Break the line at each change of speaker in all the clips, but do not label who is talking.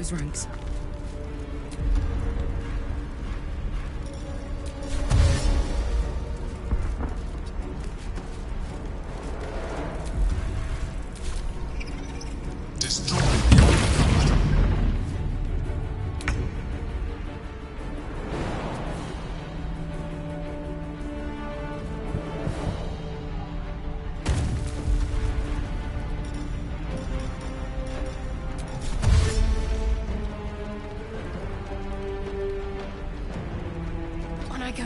those ranks. On I go.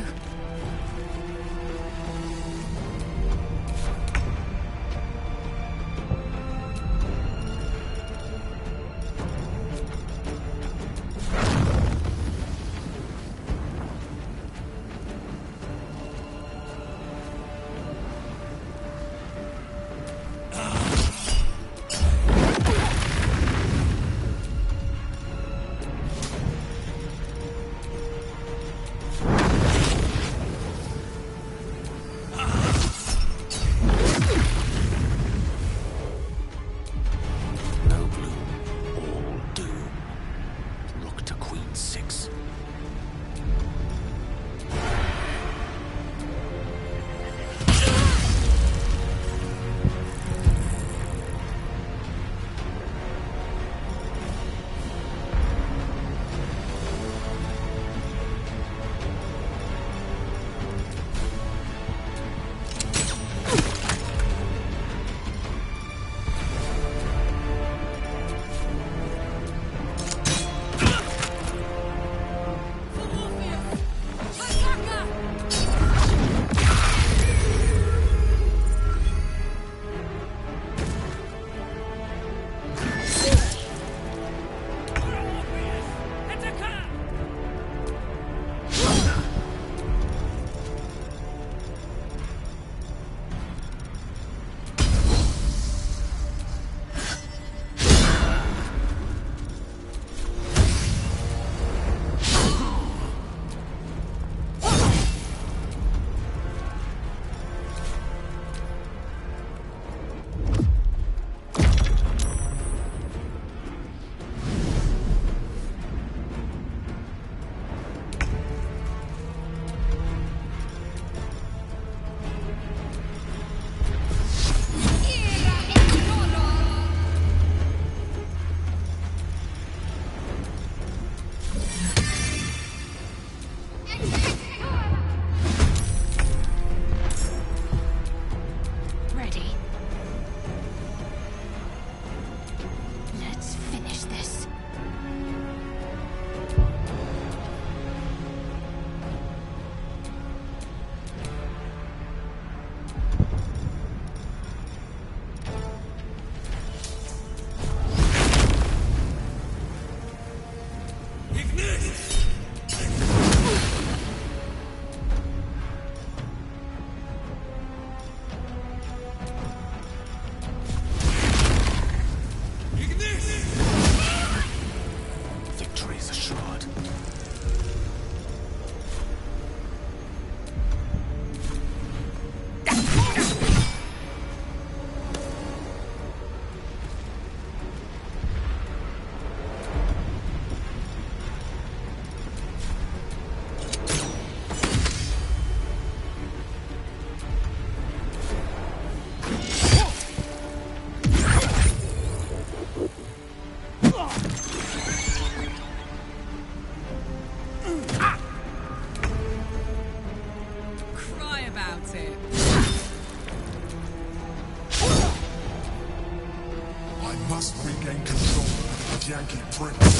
must regain control of the Yankee Prince.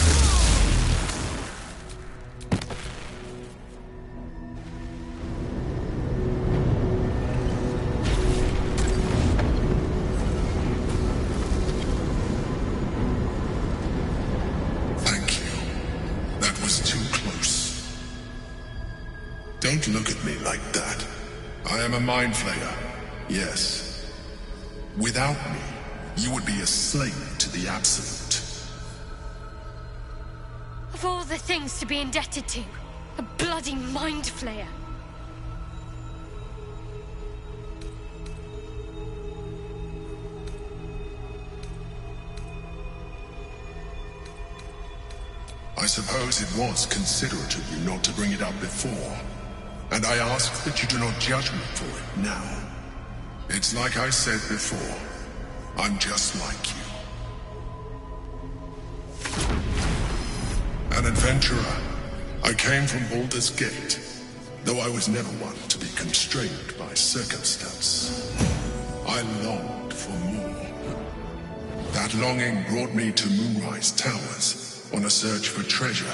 Don't look at me like that. I am a mind flayer, yes. Without me, you would be a slave to the Absolute.
Of all the things to be indebted to, a bloody mind flayer.
suppose it was considerate of you not to bring it up before, and I ask that you do not judge me for it now. It's like I said before, I'm just like you. An adventurer, I came from Baldur's Gate, though I was never one to be constrained by circumstance. I longed for more. That longing brought me to Moonrise Towers on a search for treasure,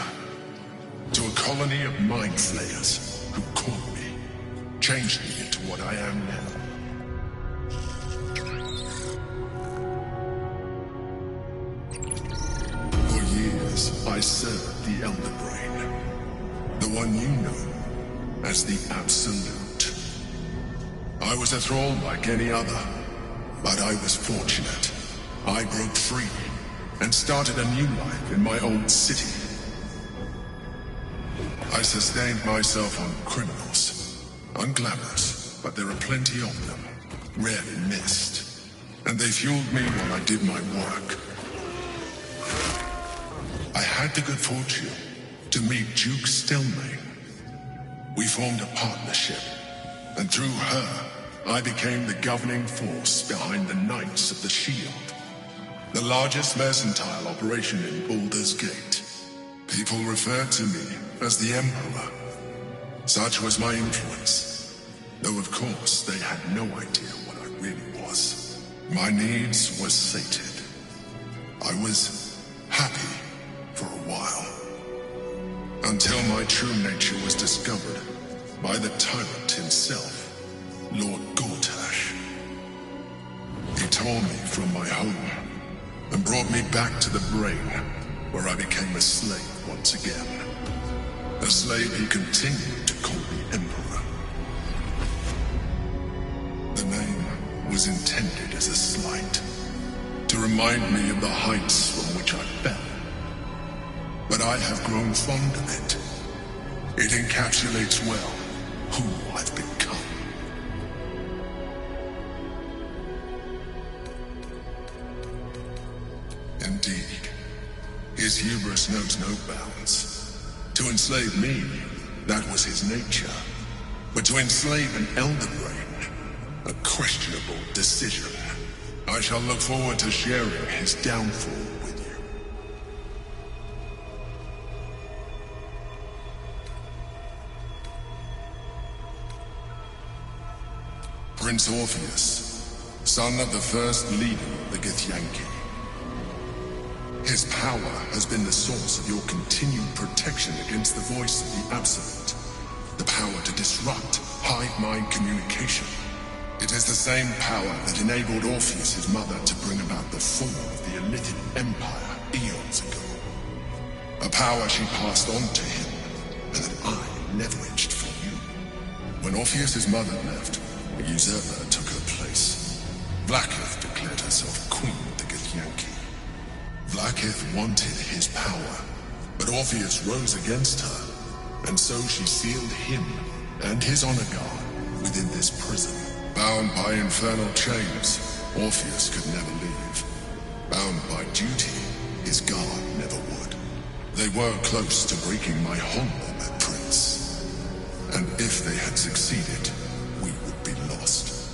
to a colony of mind flayers who caught me, changed me into what I am now. For years, I served the Elder Brain, the one you know as the Absolute. I was a thrall like any other, but I was fortunate. I broke free and started a new life in my old city. I sustained myself on criminals, unglamorous, but there are plenty of them, rarely missed, and they fueled me while I did my work. I had the good fortune to meet Duke Stelmane. We formed a partnership, and through her, I became the governing force behind the Knights of the Shield, the largest mercantile operation in Baldur's Gate. People referred to me as the Emperor. Such was my influence, though of course they had no idea what I really was. My needs were sated. I was happy for a while, until my true nature was discovered by the tyrant himself, Lord Gortash. He tore me from my home and brought me back to the Brain, where I became a slave once again. A slave he continued to call the Emperor. The name was intended as a slight, to remind me of the heights from which I fell. But I have grown fond of it. It encapsulates well who I've become. Indeed, his hubris knows no bounds. To enslave me, that was his nature. But to enslave an Elder Brain, a questionable decision. I shall look forward to sharing his downfall with you. Prince Orpheus, son of the first leader of the Githyanki. His power has been the source of your continued protection against the voice of the Absolute. The power to disrupt hive mind communication. It is the same power that enabled Orpheus' mother to bring about the fall of the Elitid Empire eons ago. A power she passed on to him, and that I leveraged for you. When Orpheus' mother left, a usurper took her place. Blacketh declared herself queen of the Githyanki. Blacketh wanted his power, but Orpheus rose against her, and so she sealed him and his honor guard within this prison. Bound by infernal chains, Orpheus could never leave. Bound by duty, his guard never would. They were close to breaking my honor, Prince. And if they had succeeded, we would be lost.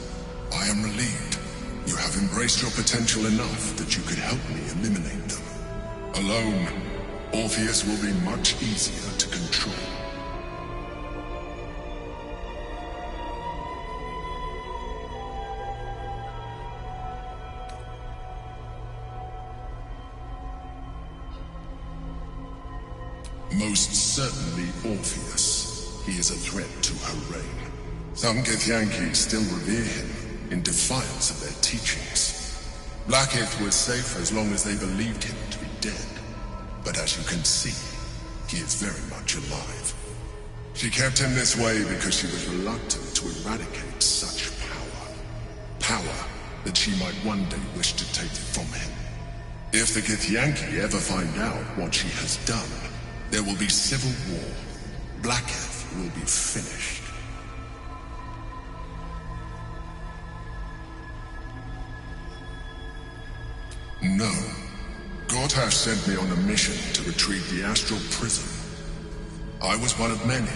I am relieved. You have embraced your potential enough that you could help me eliminate them. Alone, Orpheus will be much easier to control. Most certainly Orpheus. He is a threat to her reign. Some Githyanki still revere him, in defiance of their teachings. Blacketh was safe as long as they believed him to be dead. But as you can see, he is very much alive. She kept him this way because she was reluctant to eradicate such power. Power that she might one day wish to take from him. If the Githyanki ever find out what she has done, there will be civil war. Blacketh will be finished. No. Gortash sent me on a mission to retrieve the astral prism. I was one of many,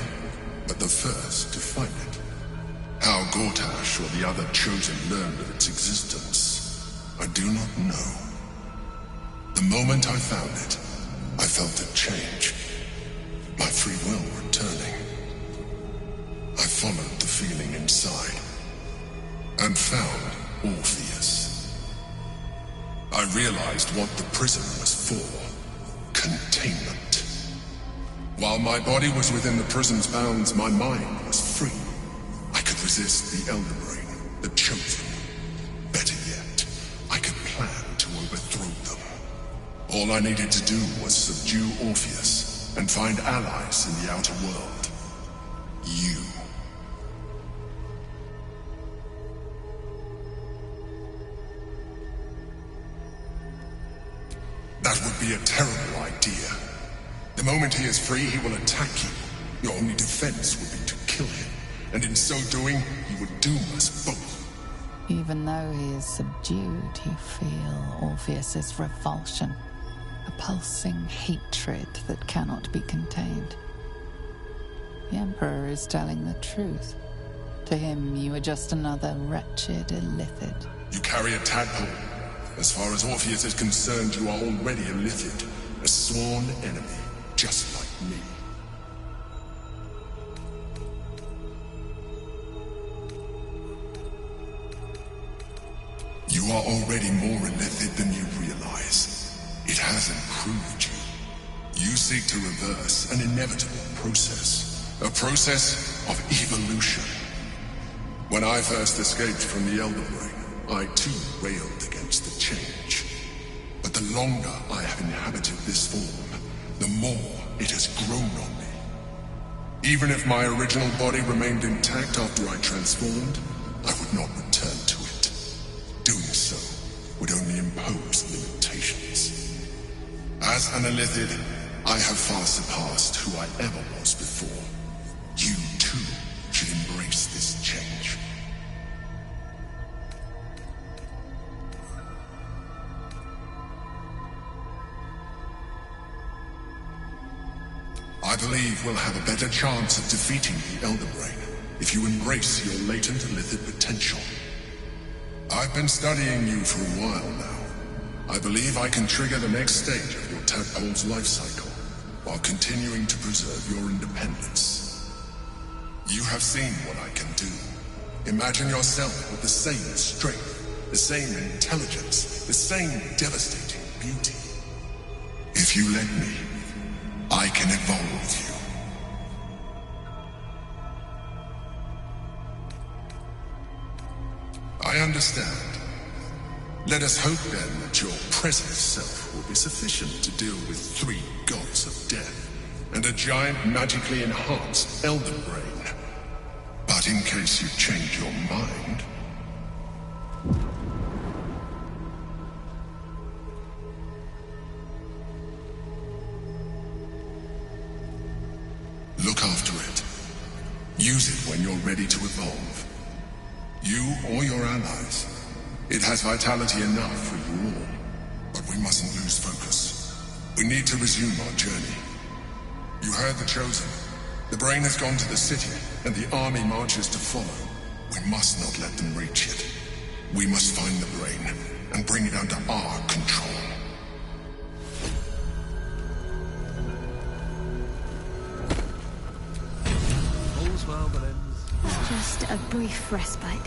but the first to find it. How Gortash or the other chosen learned of its existence, I do not know. The moment I found it, I felt a change. My free will returning. I followed the feeling inside, and found Orpheus. I realized what the prism was for. Containment. While my body was within the prism's bounds, my mind was free. I could resist the Elder Brain, the Chosen. Better yet, I could plan to overthrow them. All I needed to do was subdue Orpheus and find allies in the outer world. You. That would be a terrible idea. The moment he is free, he will attack you. Your only defense would be to kill him, and in so doing, he would doom us both.
Even though he is subdued, you feel Orpheus's revulsion, a pulsing hatred that cannot be contained. The Emperor is telling the truth. To him, you are just another wretched illithid.
You carry a tadpole. As far as Orpheus is concerned, you are already a Lithid, a sworn enemy, just like me. You are already more Lithid than you realize. It has improved you. You seek to reverse an inevitable process, a process of evolution. When I first escaped from the Elder Brain, I too railed against the change. But the longer I have inhabited this form, the more it has grown on me. Even if my original body remained intact after I transformed, I would not return to it. Doing so would only impose limitations. As an Illithid, I have far surpassed who I ever was before. You too should embrace this change. I believe we'll have a better chance of defeating the Elder Brain if you embrace your latent Illithid potential. I've been studying you for a while now. I believe I can trigger the next stage of your tadpole's life cycle, while continuing to preserve your independence. You have seen what I can do. Imagine yourself with the same strength, the same intelligence, the same devastating beauty. If you let me, I can evolve you. I understand. Let us hope then that your present self will be sufficient to deal with 3 gods of death and a giant magically enhanced Elder Brain. But in case you change your mind... look after it. Use it when you're ready to evolve. You or your allies. It has vitality enough for you all. But we mustn't lose focus. We need to resume our journey. You heard the Chosen. The Brain has gone to the city, and the army marches to follow. We must not let them reach it. We must find the Brain, and bring it under our control.
All's well that ends.
Just a brief respite.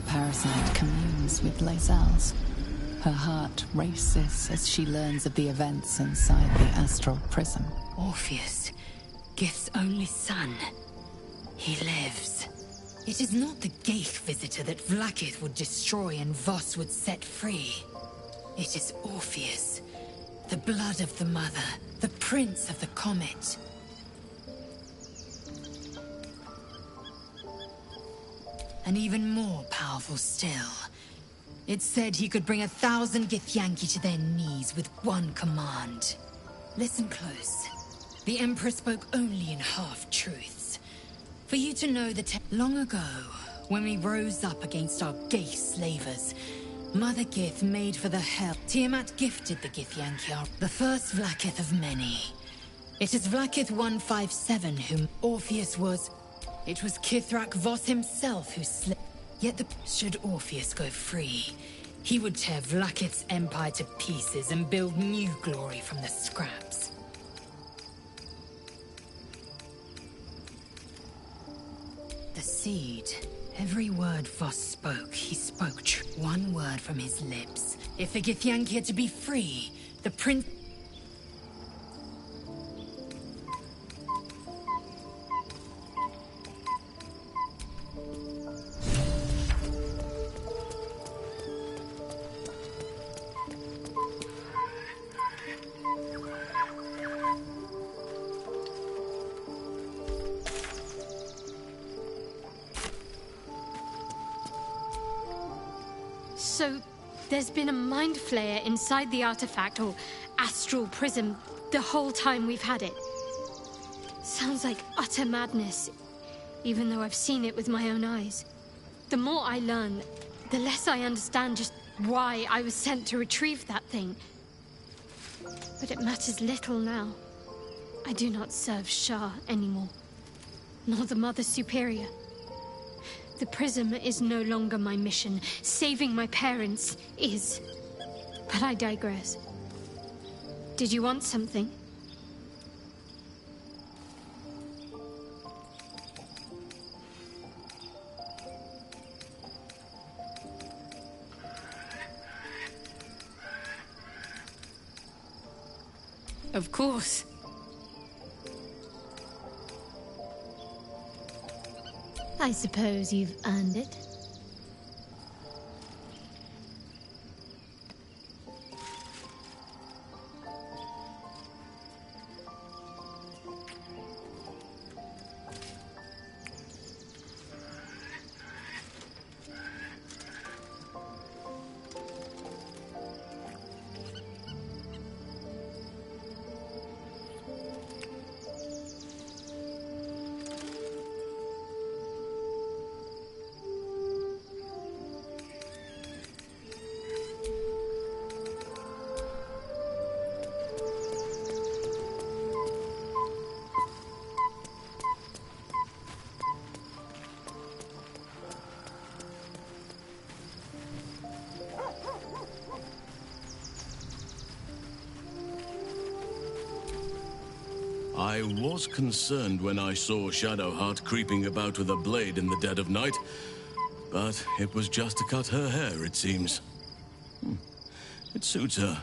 parasite communes with Lae'zel's. Her heart races as she learns of the events inside the astral prism.
Orpheus, Gith's only son. He lives. It is not the Gaith visitor that Vlaakith would destroy and Voss would set free. It is Orpheus, the blood of the mother, the prince of the comet. And even more powerful still. It's said he could bring 1,000 Githyanki to their knees with one command. Listen close. The Emperor spoke only in half-truths. For you to know that long ago, when we rose up against our Gaith slavers, Mother Gith made for the hell. Tiamat gifted the Githyanki, the first Vlaakith of many. It is Vlaakith 157 whom Orpheus was. It was Kithrak Voss himself who slew. Yet should Orpheus go free, he would tear Vlaakith's empire to pieces and build new glory from the scraps. The seed. Every word Voss spoke, he spoke true. One word from his lips. If the Githyanki are to be free, the prince...
So, there's been a mind flayer inside the artifact, or astral prism, the whole time we've had it. Sounds like utter madness, even though I've seen it with my own eyes. The more I learn, the less I understand just why I was sent to retrieve that thing. But it matters little now. I do not serve Shah anymore, nor the Mother Superior. The prism is no longer my mission. Saving my parents is. But I digress. Did you want something? Of course. I suppose you've earned it.
I was concerned when I saw Shadowheart creeping about with a blade in the dead of night, but it was just to cut her hair, it seems. It suits her.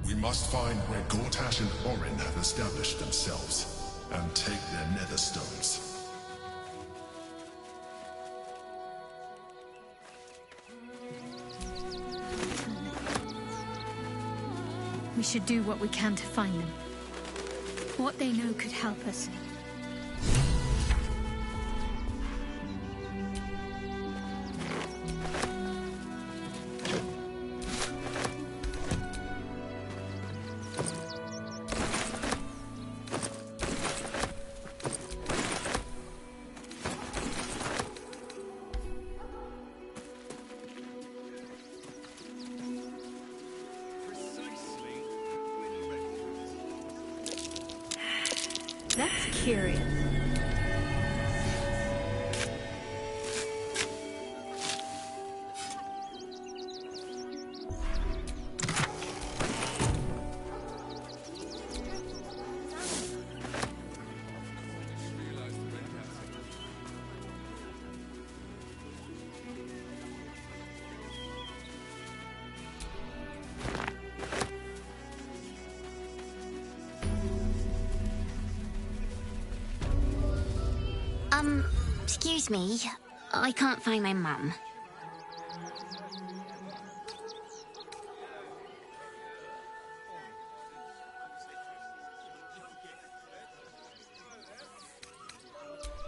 We must find where Gortash and Orin have established themselves, and take their nether stones.
We should do what we can to find them. What they know could help us.
That's curious.
Excuse me. I can't find my mum.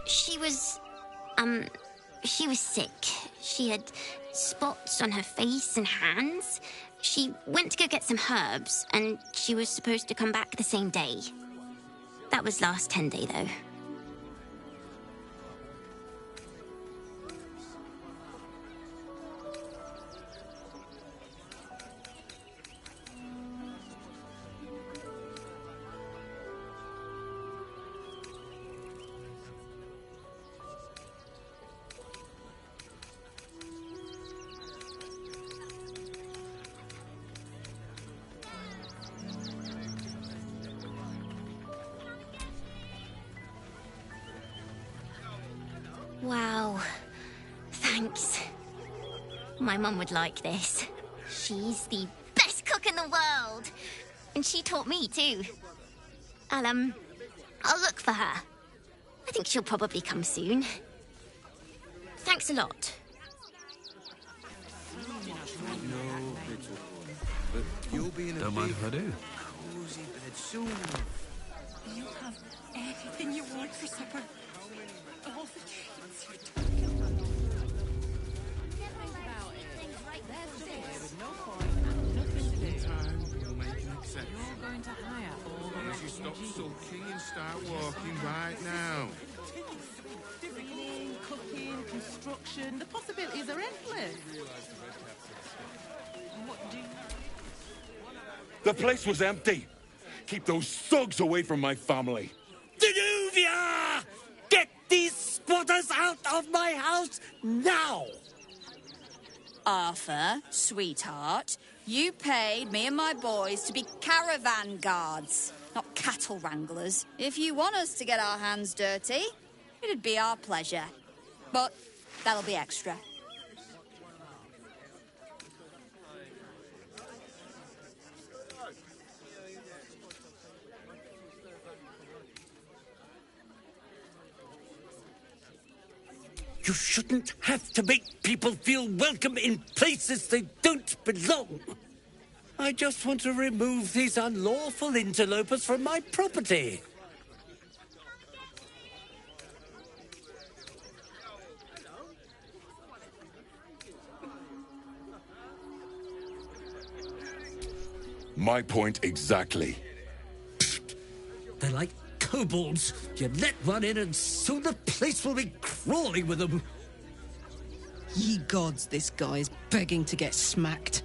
She was sick. She had spots on her face and hands. She went to go get some herbs, and she was supposed to come back the same day. That was last 10-day, though. Wow. Thanks. My mum would like this. She's the best cook in the world. And she taught me too. I'll look for her. I think she'll probably come soon. Thanks a lot.
Don't mind if I do.
You have anything you want for supper. All the treats you're talking about.
We'll make an exception. You're going to hire all the rest. You stop sulking and start walking right now.
Cleaning, cooking, construction. The possibilities are endless. What do you...
The place was empty. Keep those thugs away from my family.
Danuvia! Get these squatters out of my house now!
Arthur, sweetheart, you paid me and my boys to be caravan guards, not cattle wranglers. If you want us to get our hands dirty, it'd be our pleasure. But that'll be extra.
You shouldn't have to make people feel welcome in places they don't belong. I just want to remove these unlawful interlopers from my property.
My point exactly.
They're like kobolds. You let one in and soon the place will be crawling with them.
Ye gods, this guy is begging to get smacked.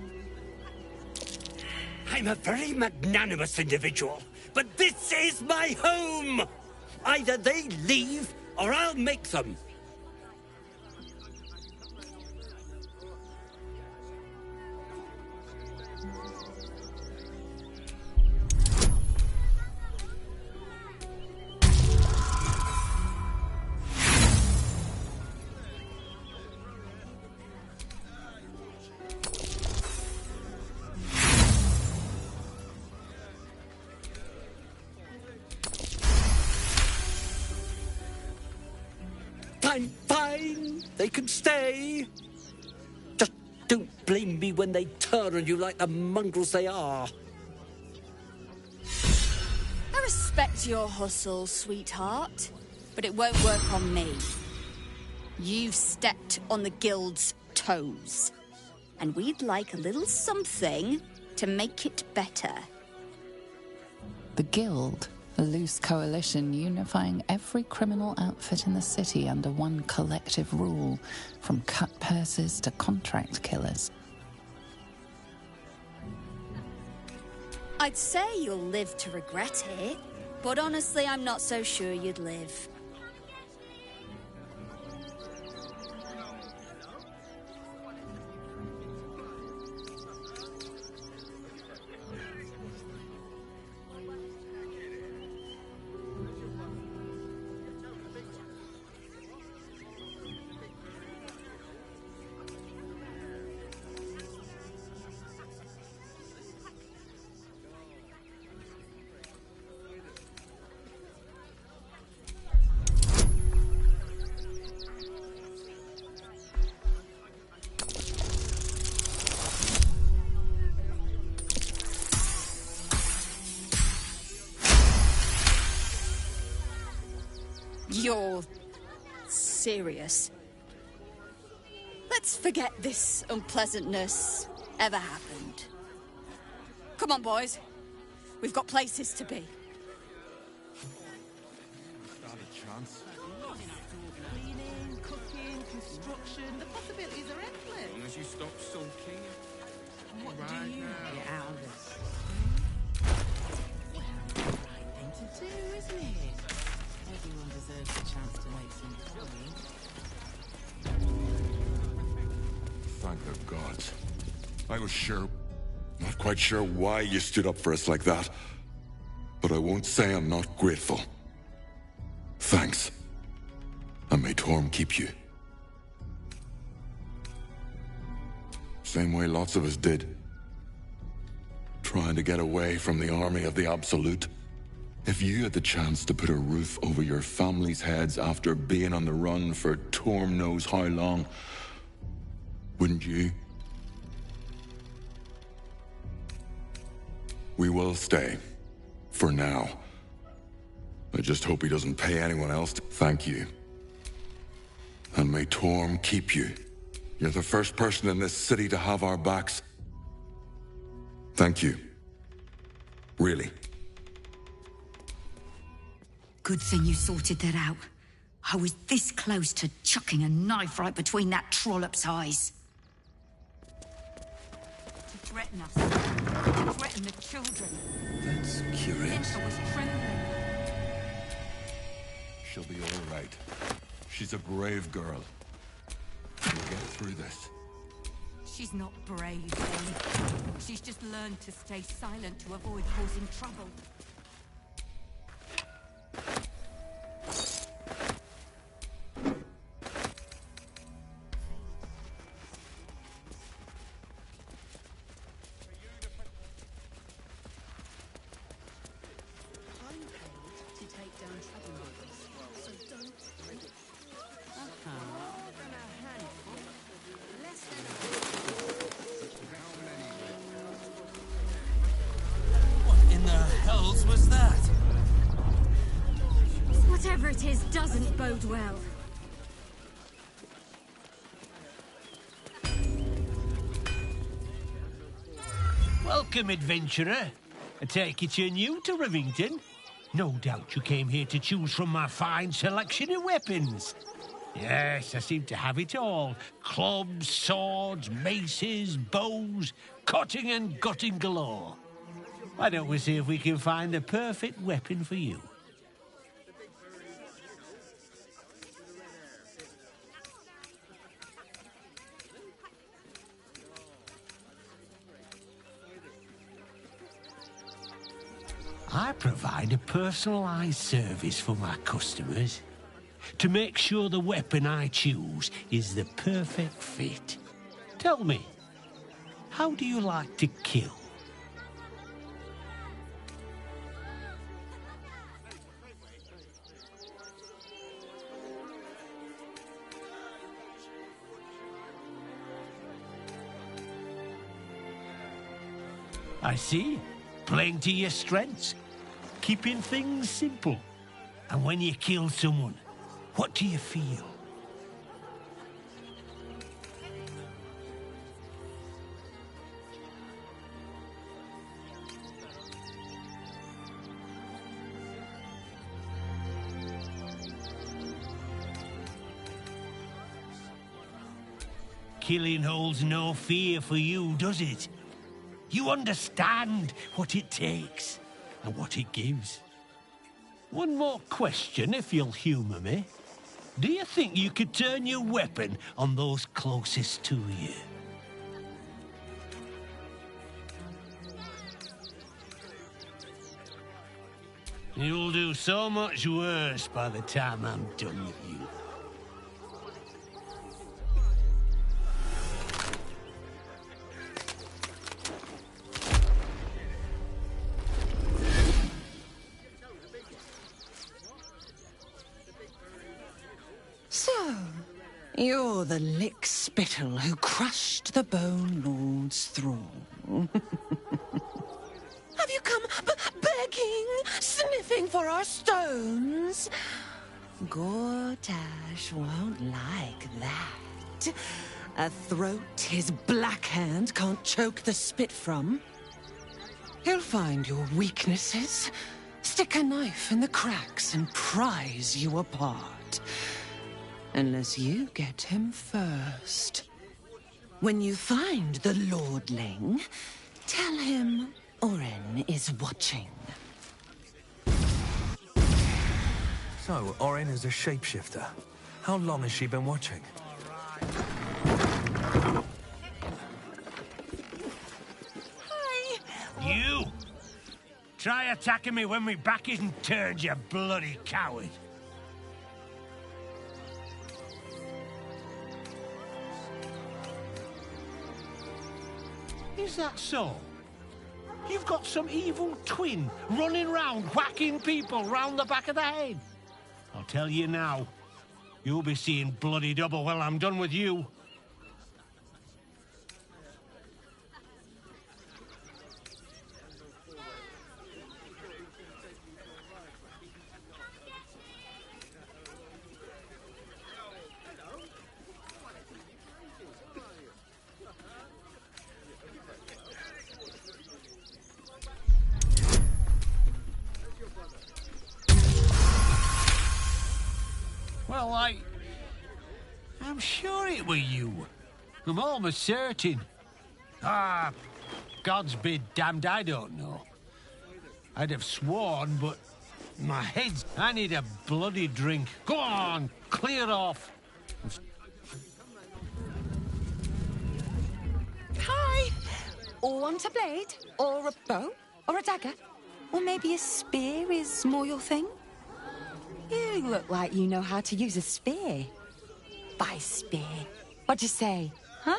I'm a very magnanimous individual, but this is my home! Either they leave, or I'll make them. Fine. They can stay. Just don't blame me when they turn on you like the mongrels they are.
I respect your hustle, sweetheart, but it won't work on me. You've stepped on the guild's toes, and we'd like a little something to make it better.
The Guild, a loose coalition unifying every criminal outfit in the city under one collective rule, from cut purses to contract killers.
I'd say you'll live to regret it. But honestly, I'm not so sure you'd live. You're serious? Let's forget this unpleasantness ever happened. Come on, boys. We've got places to be.
Not a chance.
Cleaning, cooking, construction, the possibilities are endless.
As long as you stop sulking.
What
right
do you
now.
get out of this? Right thing to do, isn't it? Everyone deserves a chance to make some coin.
Thank the gods. I was sure... Not quite sure why you stood up for us like that. But I won't say I'm not grateful. Thanks. And may Torm keep you. Same way lots of us did. Trying to get away from the army of the Absolute. If you had the chance to put a roof over your family's heads after being on the run for Torm knows how long, wouldn't you? We will stay. For now. I just hope he doesn't pay anyone else to thank you. And may Torm keep you. You're the first person in this city to have our backs. Thank you. Really.
Good thing you sorted that out. I was this close to chucking a knife right between that trollop's eyes. To threaten us. To threaten the children.
That's curious.
I was trembling.
She'll be all right. She's a brave girl. We'll get through this.
She's not brave, then. She's just learned to stay silent to avoid causing trouble.
Whatever it is doesn't bode well.
Welcome, adventurer. I take it you're new to Rivington. No doubt you came here to choose from my fine selection of weapons. Yes, I seem to have it all. Clubs, swords, maces, bows, cutting and gutting galore. Why don't we see if we can find the perfect weapon for you? I provide a personalized service for my customers to make sure the weapon I choose is the perfect fit. Tell me, how do you like to kill? I see. Playing to your strengths. Keeping things simple. And when you kill someone, what do you feel? Killing holds no fear for you, does it? You understand what it takes and what it gives. One more question, if you'll humour me. Do you think you could turn your weapon on those closest to you? You'll do so much worse by the time I'm done with you.
So, you're the lick spittle who crushed the Bone Lord's thrall. Have you come begging, sniffing for our stones? Gortash won't like that. A throat his black hand can't choke the spit from. He'll find your weaknesses, stick a knife in the cracks and prise you apart. Unless you get him first. When you find the Lordling, tell him Orin is watching.
So, Orin is a shapeshifter. How long has she been watching?
Hi! You! Try attacking me when my back isn't turned, you bloody coward! Is that so? You've got some evil twin running round whacking people round the back of the head. I'll tell you now, you'll be seeing bloody double when I'm done with you. Well, I'm sure it were you. I'm almost certain. Ah, God's be damned, I don't know. I'd have sworn, but my head's... I need a bloody drink. Go on, clear off.
Hi! Want a blade? Or a bow? Or a dagger? Or maybe a spear is more your thing? You look like you know how to use a spear. By spear. What'd you say? Huh?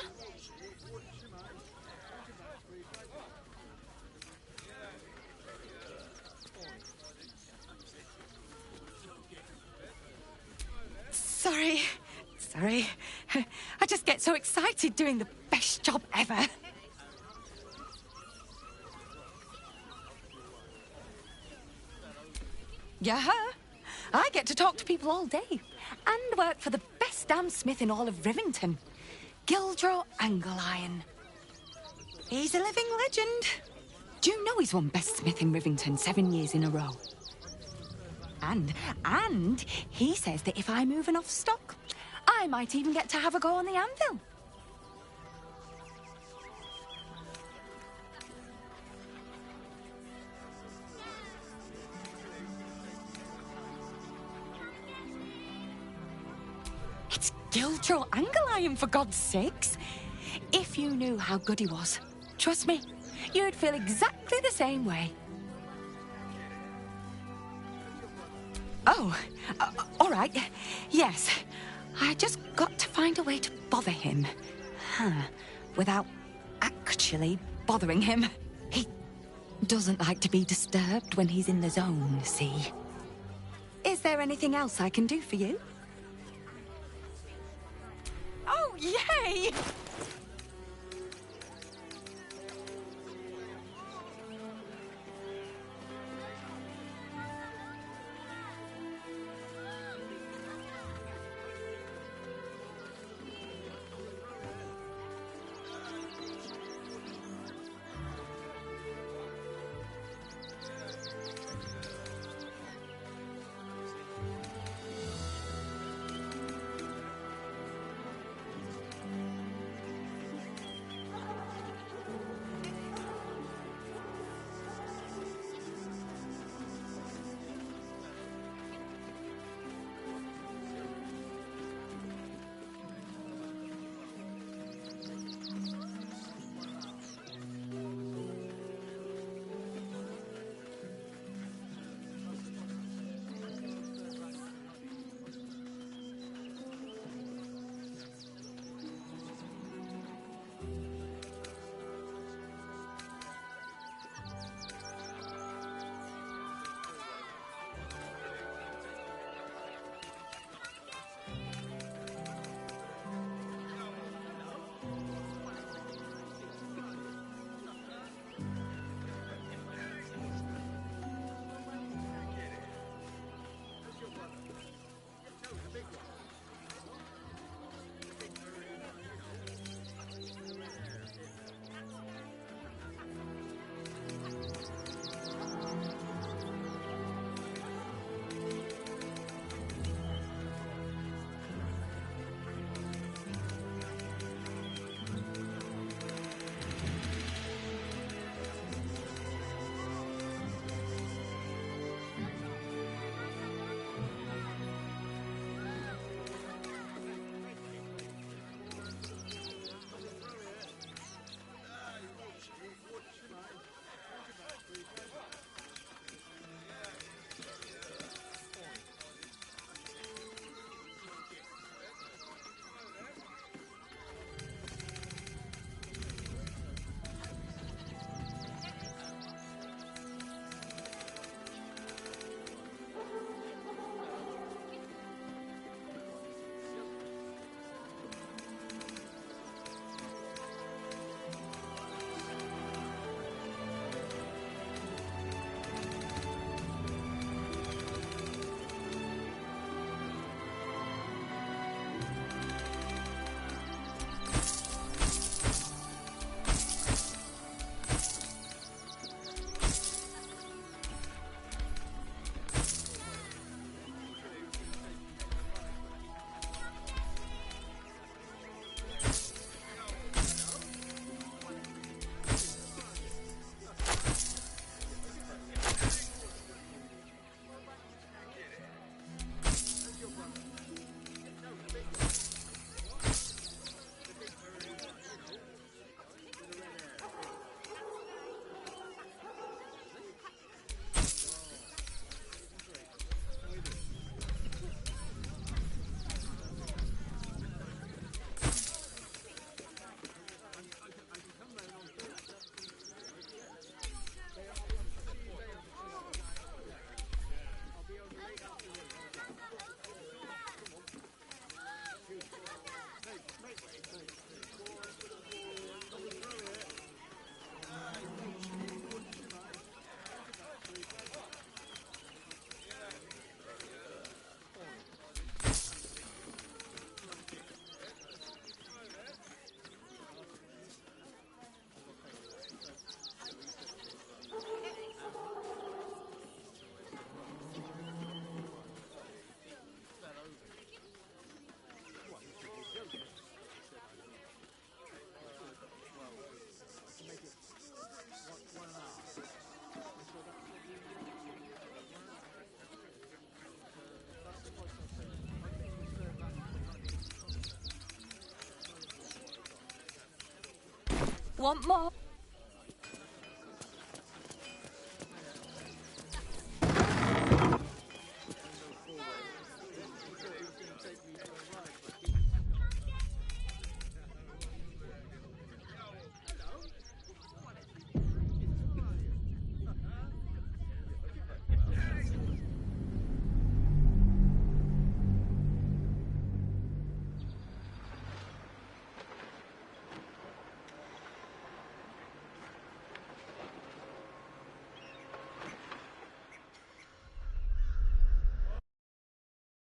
Sorry. I just get so excited doing the best job ever. Yeah. I get to talk to people all day and work for the best damn smith in all of Rivington, Gildro Anglion. He's a living legend. Do you know he's won Best Smith in Rivington 7 years in a row? And he says that if I move enough stock, I might even get to have a go on the anvil. It's Gildro Anglion, for God's sakes. If you knew how good he was, trust me, you'd feel exactly the same way. Oh, all right. Yes, I just got to find a way to bother him. Without actually bothering him. He doesn't like to be disturbed when he's in the zone, see? Is there anything else I can do for you? Oh, yay! Want more?